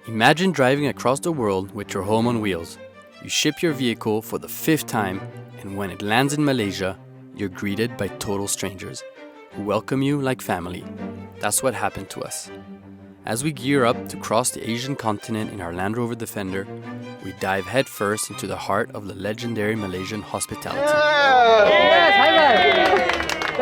Imagine driving across the world with your home on wheels. You ship your vehicle for the 5th time, and when it lands in Malaysia, you're greeted by total strangers who welcome you like family. That's what happened to us. As we gear up to cross the Asian continent in our Land Rover Defender, we dive headfirst into the heart of the legendary Malaysian hospitality.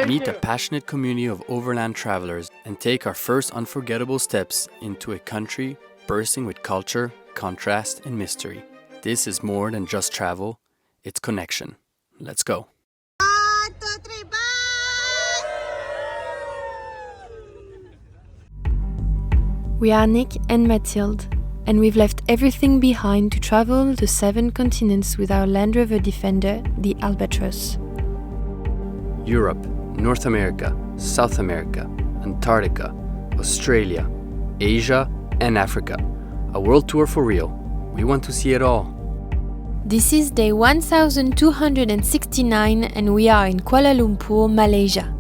Meet a passionate community of overland travelers and take our first unforgettable steps into a country bursting with culture, contrast, and mystery. This is more than just travel, it's connection. Let's go. 1, 2, 3, bye! We are Nick and Mathilde, and we've left everything behind to travel the 7 continents with our Land Rover Defender, the Albatross. Europe, North America, South America, Antarctica, Australia, Asia, and Africa. A world tour for real. We want to see it all. This is day 1269 and we are in Kuala Lumpur, Malaysia.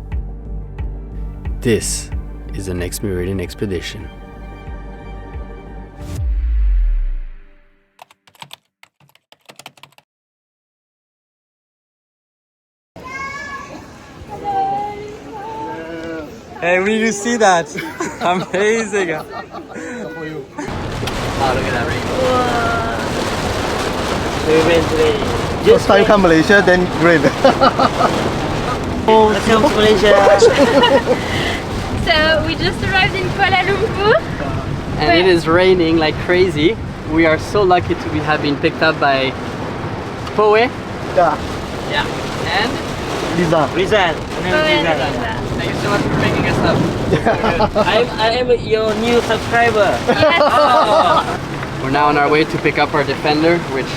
This is the next Meridian expedition. Hey, we need to see that. Amazing. Oh, look at that rainbow. First time come Malaysia, then rain. Welcome to Malaysia. So we just arrived in Kuala Lumpur. And it is raining like crazy. We are so lucky to have been picked up by Poe. Yeah. Yeah. And Rizal. thank you so much for picking us up. I am your new subscriber. We're now on our way to pick up our Defender, which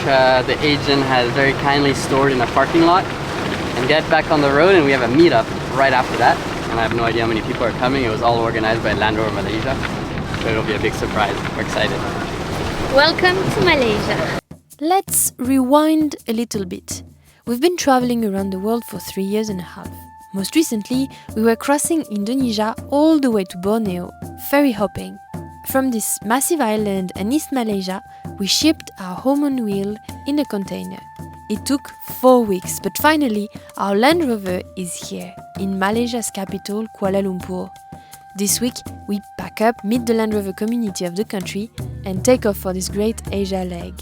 the agent has very kindly stored in a parking lot, and get back on the road, and we have a meetup right after that. And I have no idea how many people are coming. It was all organized by Land Rover Malaysia, so it'll be a big surprise. We're excited. Welcome to Malaysia. Let's rewind a little bit. We've been traveling around the world for 3 years and a half. Most recently, we were crossing Indonesia all the way to Borneo, ferry hopping. From this massive island in East Malaysia, we shipped our home on wheel in a container. It took 4 weeks, but finally, our Land Rover is here, in Malaysia's capital, Kuala Lumpur. This week, we pack up, meet the Land Rover community of the country, and take off for this great Asia leg.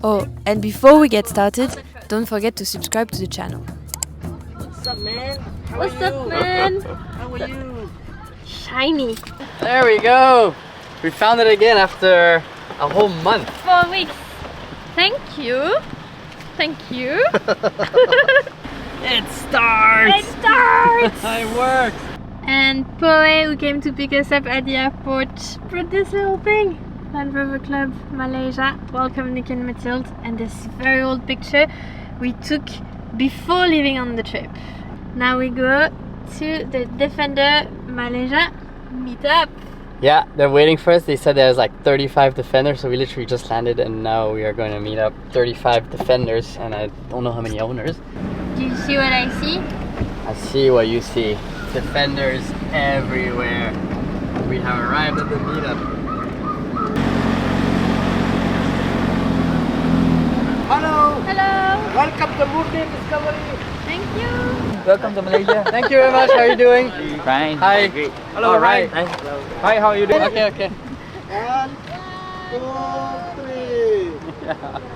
Oh, and before we get started, don't forget to subscribe to the channel. What's up, man? What's up, man? How are you? Shiny. There we go. We found it again after a whole month. 4 weeks. Thank you. Thank you. It starts. It starts. It works. And Poe, who came to pick us up at the airport, brought this little thing. Land Rover Club Malaysia. Welcome, Nick and Mathilde. And this very old picture we took before leaving on the trip. Now we go to the Defender Malaysia meetup. Yeah, they're waiting for us. They said there's like 35 Defenders, so we literally just landed, and now we are going to meet up 35 Defenders, and I don't know how many owners. Do you see what I see? I see what you see. Defenders everywhere. We have arrived at the meetup. Hello. Hello. Welcome to Modern Discovery. Thank you. Welcome to Malaysia. Thank you very much. How are you doing? Fine. Hi. Great. Hello, All right. hi. Hi, how are you doing? Okay. 1, 2, 3.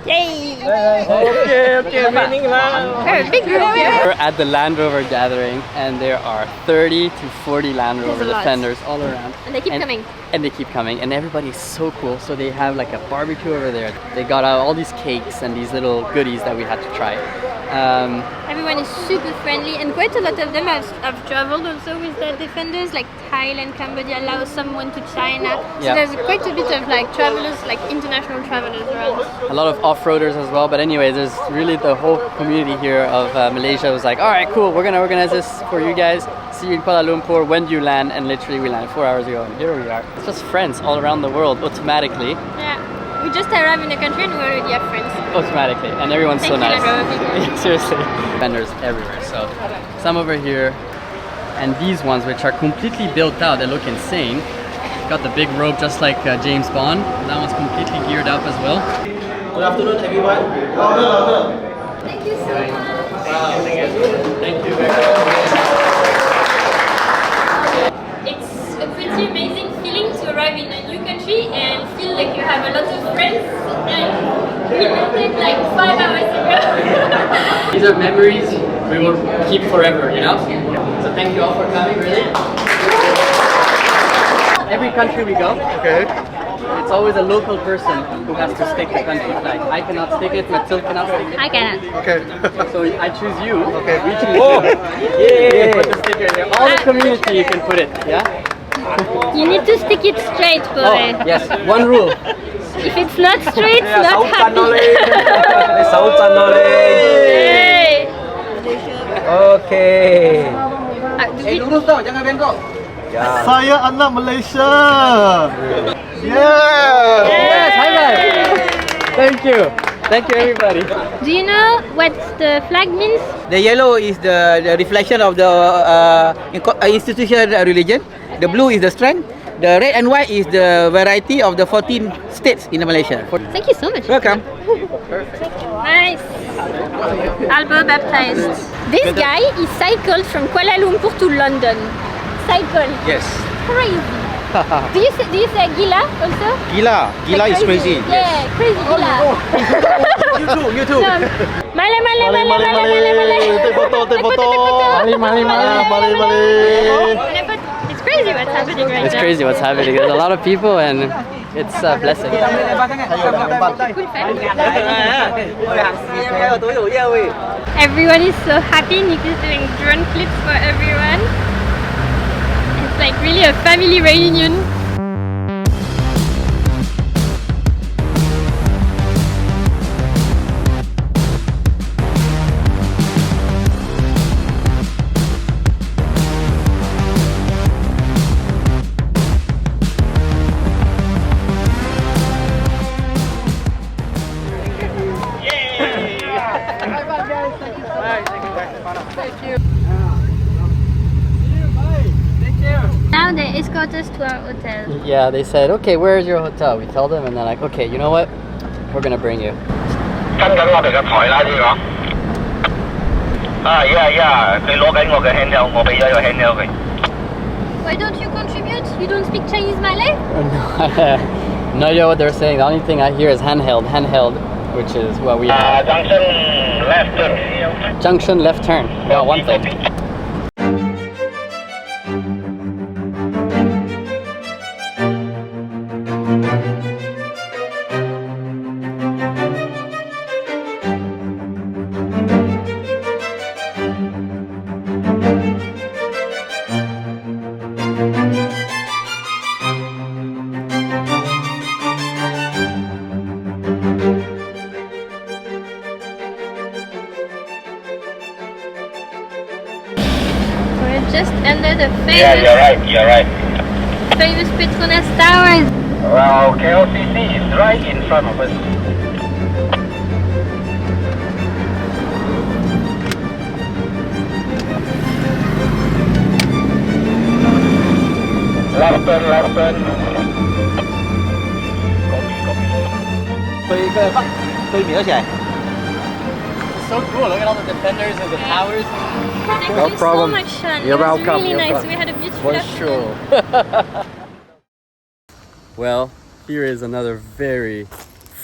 Yay. Okay. Meaning now. We're a big group here. We're at the Land Rover gathering, and there are 30 to 40 Land Rover a lot. Defenders all around. And they keep coming. And they keep coming, and everybody's so cool. So they have like a barbecue over there. They got out all these cakes and these little goodies that we had to try. Everyone is super friendly, and quite a lot of them have traveled also with their Defenders, like Thailand, Cambodia, Laos. Some went to China. So Yeah. there's quite a bit of like travelers, like international travelers around. A lot of off-roaders as well, but anyway, there's really the whole community here of Malaysia was like, all right, cool, we're gonna organize this for you guys. See you in Kuala Lumpur. When do you land? And literally we landed 4 hours ago, and here we are. It's just friends all around the world automatically. Yeah. We just arrived in the country and we already have friends. Automatically, and everyone's Thank so you, nice. Land Rover people. Yeah, seriously, vendors everywhere. So some over here, and these ones which are completely built out. They look insane. got the big rope just like James Bond. That one's completely geared up as well. Good afternoon, everyone. Thank you so much. Wow, thank you very much. It's a pretty amazing feeling to arrive in a new country and feel like you have a lot of friends and we met it like 5 hours ago. These are memories we will keep forever, you know? So thank you all for coming, really. Every country we go, Okay. it's always a local person who has to stick the country flag. I cannot stick it, Mathilde cannot stick it. I cannot. Okay. So I choose you. Okay. We choose you. Yeah. Put the sticker there. All the community you can put it, yeah? You need to stick it straight, boy. Oh, yes. One rule. If it's not straight, it's not happy. Hey. Okay. Do we- Saya anak Malaysia. Yeah. Yes, high five. Thank you. Thank you, everybody. Do you know what the flag means? The yellow is the reflection of the institution religion. The blue is the strength. The red and white is the variety of the 14 states in Malaysia. Thank you so much. Welcome. Nice. Albo baptized. This guy is cycled from Kuala Lumpur to London. Cycle. Yes. Crazy. Do you say gila also? Gila is crazy. Yeah, crazy gila. You too. No. Male. Take photo. Mali. It's crazy what's happening right It's now. crazy what's happening. There's a lot of people and it's a blessing. Everyone is so happy. Nick is doing drone clips for everyone. It's like really a family reunion. Now they escort us to our hotel. Yeah, they said, okay, where's your hotel? We tell them and they're like, okay, you know what? We're gonna bring you. 跟緊我哋嘅台啦呢個。佢攞緊我嘅 handheld，我俾咗個 handheld 佢。 Why don't you contribute? You don't speak Chinese Malay? No idea what they're saying. The only thing I hear is handheld, which is what we have. Junction left turn。 Junction left turn. Got one thing. We're just under the Yeah, you're right. famous Petronas Towers. Well, KLCC is right in front of us. Left turn. So cool. Look at all the defenders and the towers. Thank No you problem. so much, Sean. You're it was welcome, really you're nice. welcome. We had a beautiful afternoon. Bonjour. Well, here is another very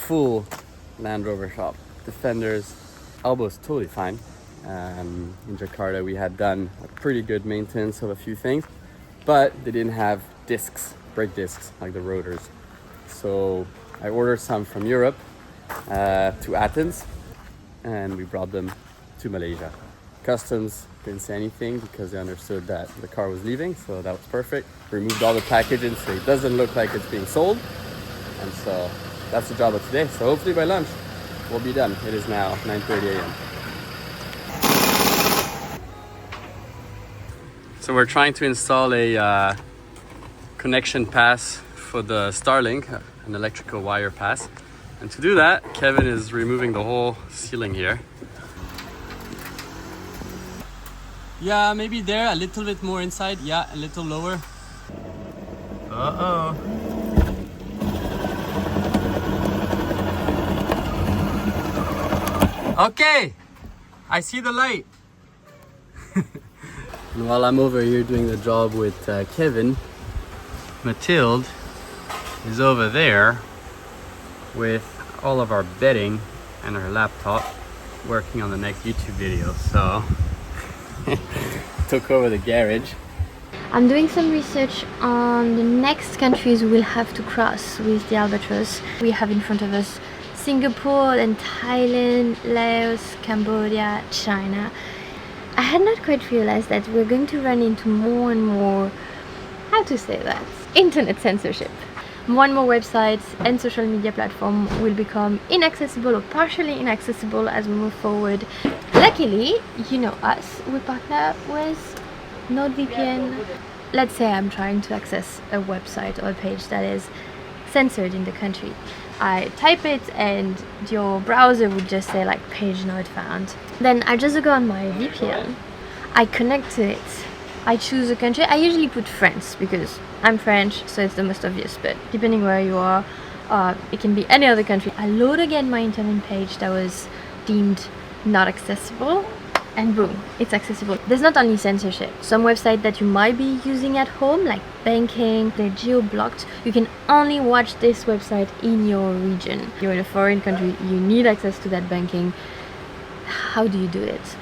full Land Rover shop. Defenders, Albo's totally fine. In Jakarta, we had done a pretty good maintenance of a few things, but they didn't have discs, brake discs, like the rotors. So I ordered some from Europe to Athens, and we brought them to Malaysia. Customs didn't say anything because they understood that the car was leaving, so that was perfect. Removed all the packaging so it doesn't look like it's being sold. And so that's the job of today. So hopefully by lunch we'll be done. It is now 9:30 a.m. So we're trying to install a connection pass for the Starlink, an electrical wire pass. And to do that, Kevin is removing the whole ceiling here. Yeah, maybe there, a little bit more inside. Yeah, a little lower. Uh-oh. Okay, I see the light. And while I'm over here doing the job with Kevin, Mathilde is over there with all of our bedding and her laptop working on the next YouTube video. So took over the garage. I'm doing some research on the next countries we'll have to cross with the Albatross. We have in front of us Singapore, then Thailand, Laos, Cambodia, China. I had not quite realized that we're going to run into more and more, how to say that, internet censorship. More and more websites and social media platforms will become inaccessible or partially inaccessible as we move forward. Luckily, you know us, we partner with NordVPN. Let's say I'm trying to access a website or a page that is censored in the country. I type it and your browser would just say like page not found. Then I just go on my VPN, I connect to it, I choose a country. I usually put France because I'm French, so it's the most obvious, but depending where you are, it can be any other country. I load again my internet page that was deemed not accessible, and boom, it's accessible. There's not only censorship. Some websites that you might be using at home, like banking, they're geo-blocked. You can only watch this website in your region. You're in a foreign country, you need access to that banking. How do you do it?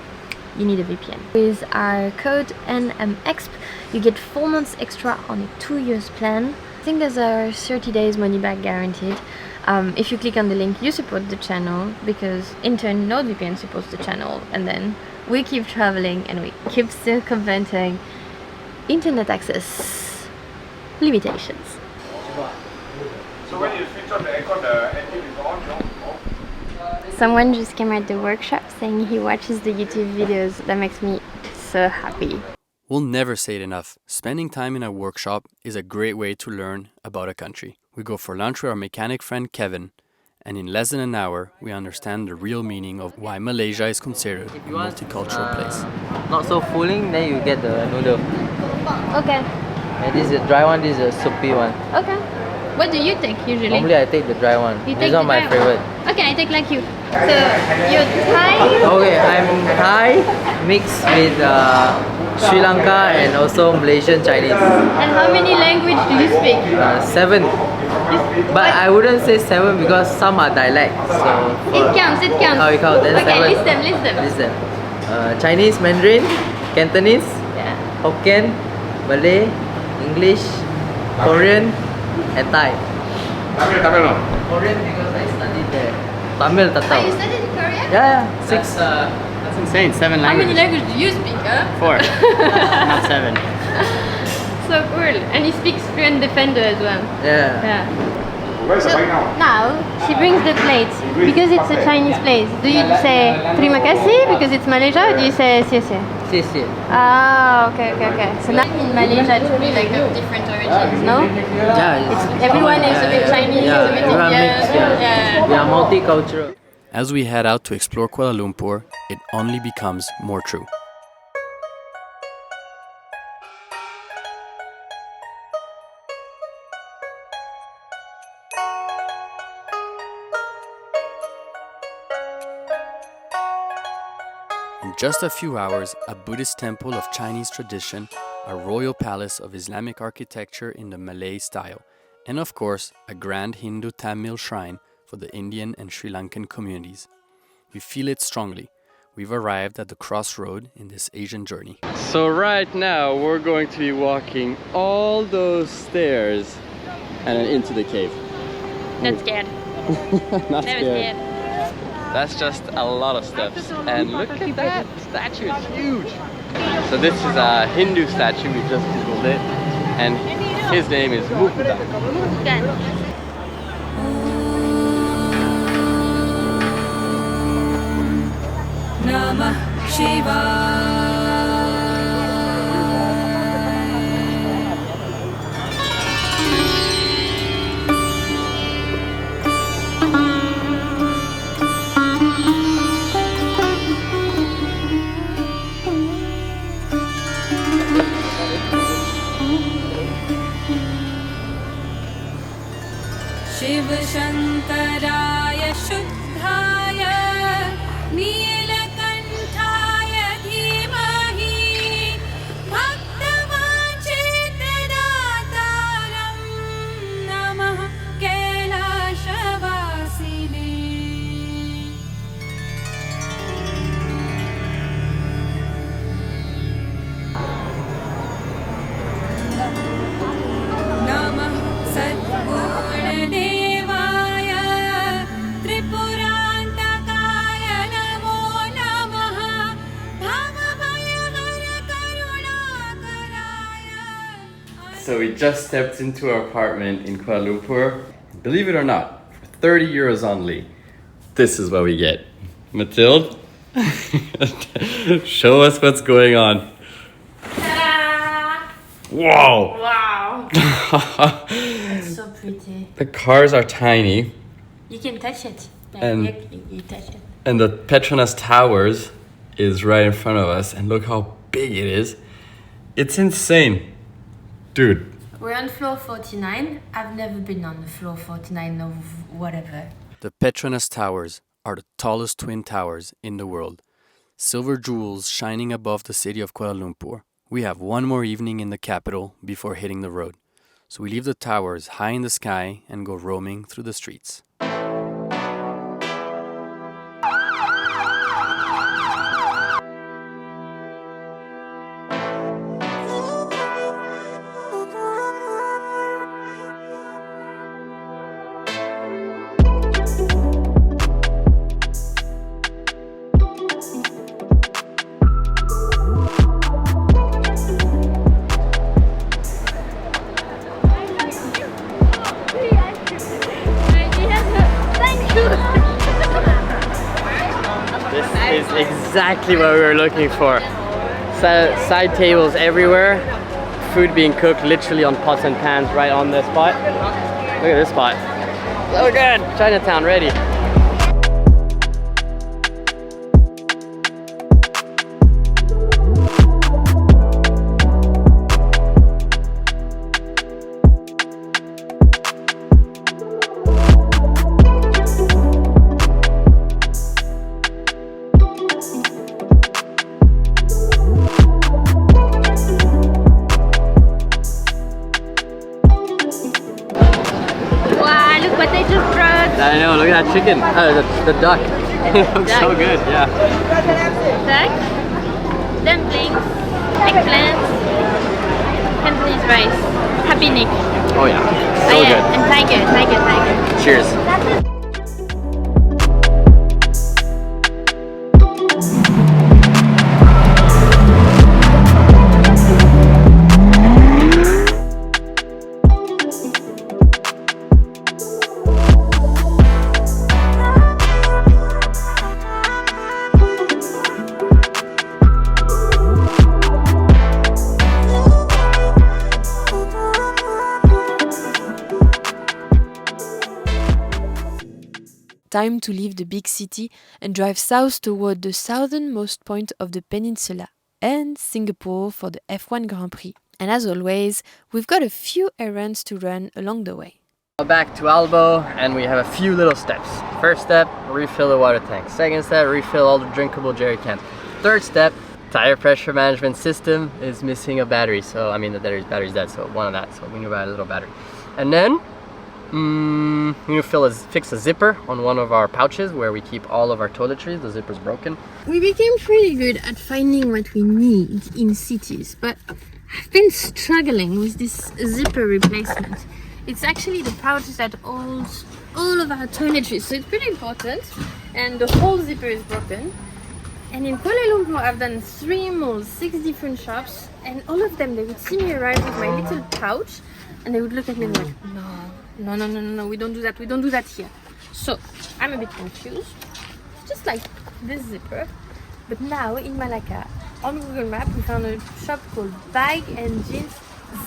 You need a VPN. With our code NMEXP, you get 4 months extra on a 2 years plan. I think there's a 30 days money back guaranteed. If you click on the link, you support the channel because in turn NordVPN supports the channel, and then we keep traveling and we keep circumventing internet access limitations. So when you switch on the aircon, the engine is on, no? Someone just came at the workshop saying he watches the YouTube videos. That makes me so happy. We'll never say it enough. Spending time in a workshop is a great way to learn about a country. We go for lunch with our mechanic friend Kevin, and in less than an hour, we understand the real meaning of why Malaysia is considered a multicultural place. Not so fooling, then you get the noodle. Okay. And this is the dry one, this is the soupy one. Okay. What do you take usually? Normally I take the dry one. You This take is not the my dry one. favorite. Okay, I take like you. So, you're Thai? Okay, I'm Thai mixed with Sri Lanka and also Malaysian Chinese. And how many languages do you speak? 7. But I wouldn't say 7 because some are dialects. So It counts, it counts. Oh, it counts. Then Okay, 7. list them, list them. List them. Chinese, Mandarin, Cantonese, Yeah. Hokkien, Malay, English, Korean, and Thai. Korean because I studied there. Tamil tak Oh, tahu. you studied in Korea? Yeah, 6. That's insane. 7 How many languages. languages do you speak, huh? 4, not 7. So cool. And he speaks fluent Defender as well. Yeah. Yeah. So now she brings the plate because it's a Chinese place. Do you say terima kasih because it's Malaysia, or do you say siese? Sisi. Ah, okay. So now in Malaysia it's really like of different origins, no? Yeah, Everyone is a bit Chinese, yeah, a bit everyone Indian. mixed, yeah. We are multicultural. As we head out to explore Kuala Lumpur, it only becomes more true. In just a few hours, a Buddhist temple of Chinese tradition, a royal palace of Islamic architecture in the Malay style, and of course, a grand Hindu Tamil shrine for the Indian and Sri Lankan communities. We feel it strongly. We've arrived at the crossroad in this Asian journey. So right now, we're going to be walking all those stairs and then into the cave. Not scared. Not Never scared. scared. That's just a lot of steps. And look at that statue, it's huge. So this is a Hindu statue, we just googled it. And his name is Mukta. Namah Shivaya. शिवशङ्कराय शुद्धाय नीलकण्ठाय धीमहि भक्तवाञ्छितदातारं नमः कैलासवासिने नमः सद्गुणदेवाय त्रिपुरान्तकाय नमो नमः भवभयहर करुणाकराय So we just stepped into our apartment in Kuala Lumpur. Believe it or not, for 30 euros only, this is what we get. Mathilde, show us what's going on. Whoa! Wow! It's so pretty. The cars are tiny, You can touch it. And- you touch it. and the Petronas Towers is right in front of us, and look how big it is. It's insane. Dude, We're on floor 49. I've never been on the floor 49 of whatever. the Petronas Towers are the tallest twin towers in the world. Silver jewels shining above the city of Kuala Lumpur. We have one more evening in the capital before hitting the road. So we leave the towers high in the sky and go roaming through the streets. This is exactly what we were looking for. Side tables everywhere, food being cooked literally on pots and pans right on the spot. Look at this spot. So good! Chinatown ready. Wow, look what they just brought. I know, look at that chicken. The duck. It looks so Duck. good, yeah. Duck, dumplings, eggplants, Cantonese rice. Happy Nick. Oh yeah, so Oh yeah, good. and tiger. Cheers. Time to leave the big city and drive south toward the southernmost point of the peninsula and Singapore for the F1 Grand Prix. And as always, we've got a few errands to run along the way. Back to Albo, and we have a few little steps. First step, refill the water tank. Second step, refill all the drinkable jerry cans. Third step, tire pressure management system is missing a battery. So, I mean, the battery's dead, so one of that. So we need to buy a little battery. And then, we need to fix a zipper on one of our pouches where we keep all of our toiletries. The zipper's broken. We became pretty good at finding what we need in cities, but I've been struggling with this zipper replacement. It's actually the pouch that holds all of our toiletries, so it's pretty important, and the whole zipper is broken. And in Kuala Lumpur I've done 3 malls, 6 different shops, and all of them they would see me arrive with my little pouch and they would look at me like, no, we don't do that here. So I'm a bit confused, just like this zipper. But now in Malacca, on Google Maps, we found a shop called Bag and Jeans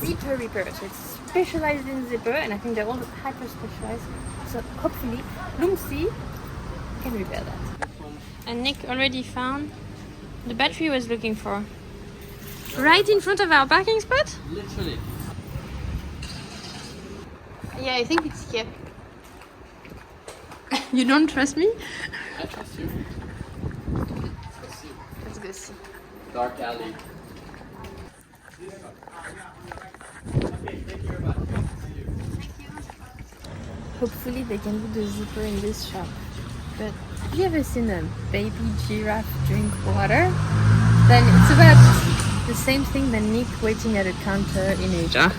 Zipper Repair. So it's specialized in zipper, and I think they're all hyper specialized. So hopefully, Lumsi can repair that. And Nick already found the battery he was looking for. Right in front of our parking spot? Literally. Yeah, I think it's here. You don't trust me? I trust you. Let's go see. Dark alley. Hopefully they can put the zipper in this shop. But have you ever seen a baby giraffe drink water? Then it's about the same thing than Nick waiting at a counter in Asia.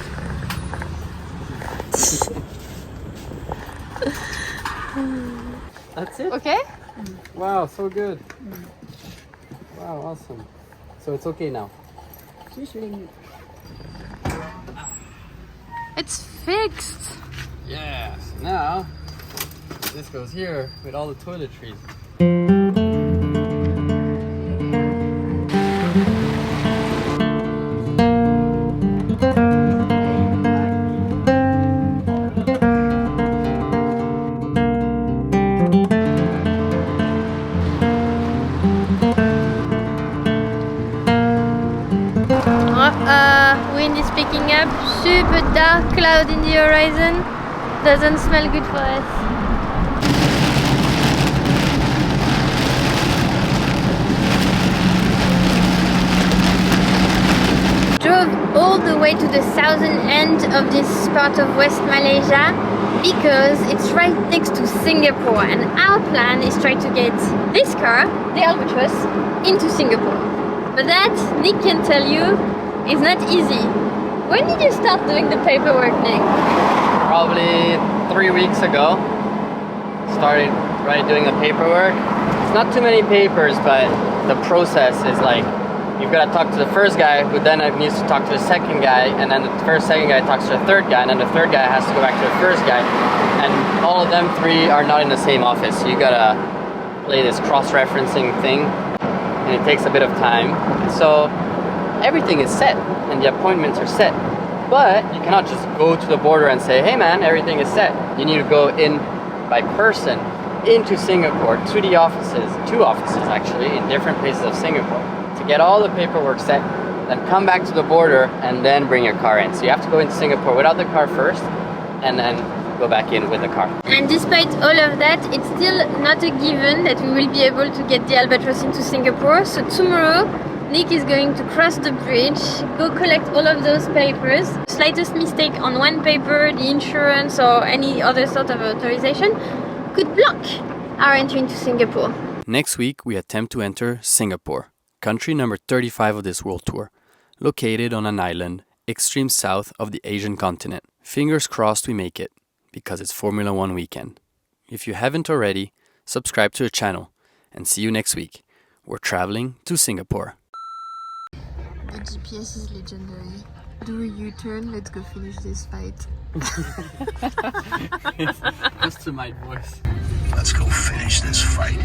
That's it? Okay? Wow, so good. Wow, awesome. So it's okay now. It's fixed! Yes, now this goes here with all the toiletries. Wind is picking up, super dark cloud in the horizon. Doesn't smell good for us. Drove all the way to the southern end of this part of West Malaysia because it's right next to Singapore, and our plan is try to get this car, the Albatross, into Singapore. But that, Nick can tell you, is not easy. When did you start doing the paperwork, Nick? Probably 3 weeks ago. Started doing the paperwork. It's not too many papers, but the process is like you've got to talk to the first guy, who then needs to talk to the second guy, and then the second guy talks to the third guy, and then the third guy has to go back to the first guy, and all of them three are not in the same office. So you gotta play this cross-referencing thing, and it takes a bit of time. So everything is set, and the appointments are set. But you cannot just go to the border and say, hey man, everything is set. You need to go in by person into Singapore to the offices, 2 offices actually, in different places of Singapore, to get all the paperwork set, then come back to the border and then bring your car in. So you have to go into Singapore without the car first, and then go back in with the car. And despite all of that, it's still not a given that we will be able to get the Albatross into Singapore. So tomorrow, Nick is going to cross the bridge, go collect all of those papers. Slightest mistake on one paper, the insurance or any other sort of authorization, could block our entry into Singapore. Next week, we attempt to enter Singapore, country number 35 of this world tour, located on an island extreme south of the Asian continent. Fingers crossed we make it, because it's Formula 1 weekend. If you haven't already, subscribe to the channel, and see you next week. We're traveling to Singapore. The GPS is legendary. Do a U-turn, let's go finish this fight. Just to my voice. Let's go finish this fight.